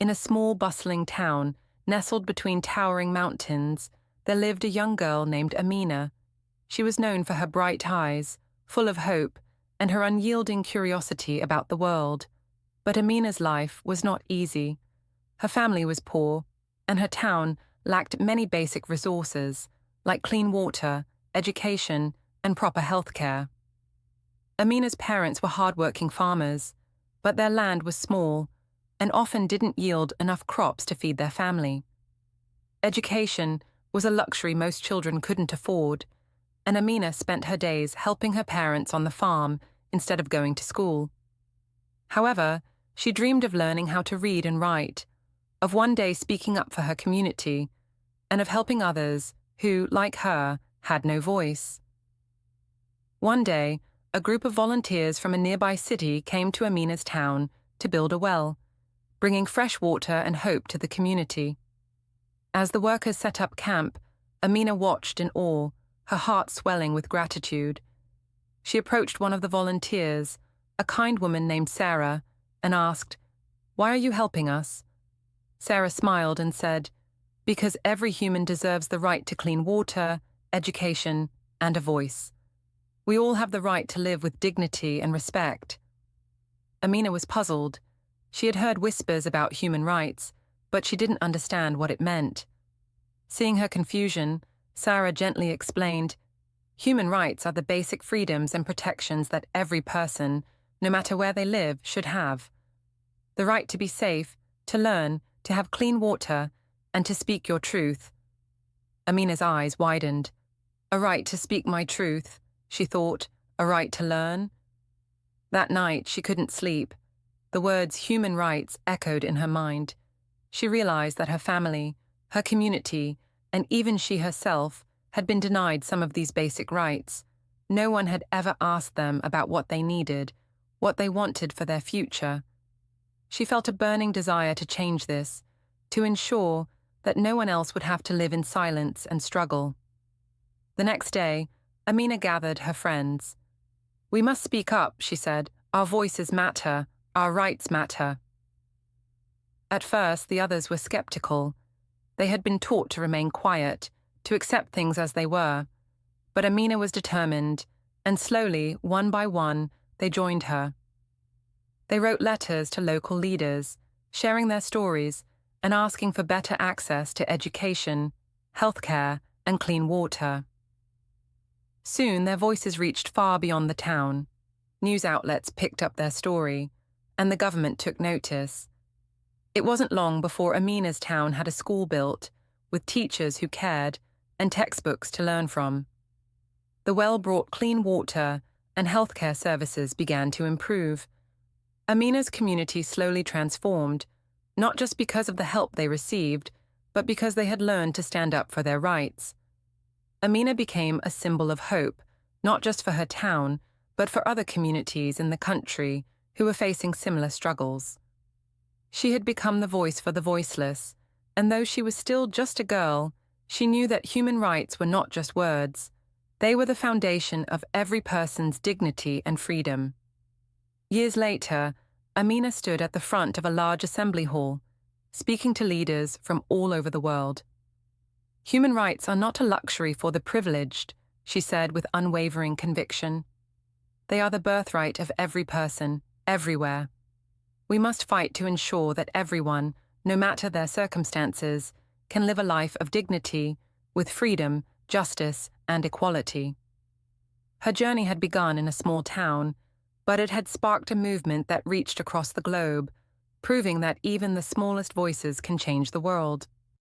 in a small, bustling town nestled between towering mountains, there lived a young girl named Amina. She was known for her bright eyes, full of hope, and her unyielding curiosity about the world. But Amina's life was not easy. Her family was poor, and her town lacked many basic resources, like clean water, education, and proper health care. Amina's parents were hard-working farmers, but their land was small and often didn't yield enough crops to feed their family. Education was a luxury most children couldn't afford, and Amina spent her days helping her parents on the farm instead of going to school. However, she dreamed of learning how to read and write, of one day speaking up for her community, and of helping others who, like her, had no voice. One day, a group of volunteers from a nearby city came to Amina's town to build a well, bringing fresh water and hope to the community. As the workers set up camp, Amina watched in awe, her heart swelling with gratitude. She approached one of the volunteers, a kind woman named Sarah, and asked, "Why are you helping us?" Sarah smiled and said, "Because every human deserves the right to clean water, education, and a voice. We all have the right to live with dignity and respect." Amina was puzzled. She had heard whispers about human rights, but she didn't understand what it meant. Seeing her confusion, Sarah gently explained, "Human rights are the basic freedoms and protections that every person, no matter where they live, should have. The right to be safe, to learn, to have clean water, and to speak your truth." Amina's eyes widened. "A right to speak my truth," she thought, "a right to learn?" That night, she couldn't sleep. The words human rights echoed in her mind. She realized that her family, her community, and even she herself had been denied some of these basic rights. No one had ever asked them about what they needed, what they wanted for their future. She felt a burning desire to change this, to ensure that no one else would have to live in silence and struggle. The next day, Amina gathered her friends. "We must speak up," she said. "Our voices matter. Our rights matter." At first, the others were skeptical. They had been taught to remain quiet, to accept things as they were. But Amina was determined, and slowly, one by one, they joined her. They wrote letters to local leaders, sharing their stories and asking for better access to education, healthcare, and clean water. Soon, their voices reached far beyond the town. News outlets picked up their story, and the government took notice. It wasn't long before Amina's town had a school built, with teachers who cared and textbooks to learn from. The well brought clean water, and healthcare services began to improve. Amina's community slowly transformed, not just because of the help they received, but because they had learned to stand up for their rights. Amina became a symbol of hope, not just for her town, but for other communities in the country who were facing similar struggles. She had become the voice for the voiceless, and though she was still just a girl, she knew that human rights were not just words. They were the foundation of every person's dignity and freedom. Years later, Amina stood at the front of a large assembly hall, speaking to leaders from all over the world. "Human rights are not a luxury for the privileged," she said with unwavering conviction. "They are the birthright of every person, everywhere. We must fight to ensure that everyone, no matter their circumstances, can live a life of dignity, with freedom, justice, and equality." Her journey had begun in a small town, but it had sparked a movement that reached across the globe, proving that even the smallest voices can change the world.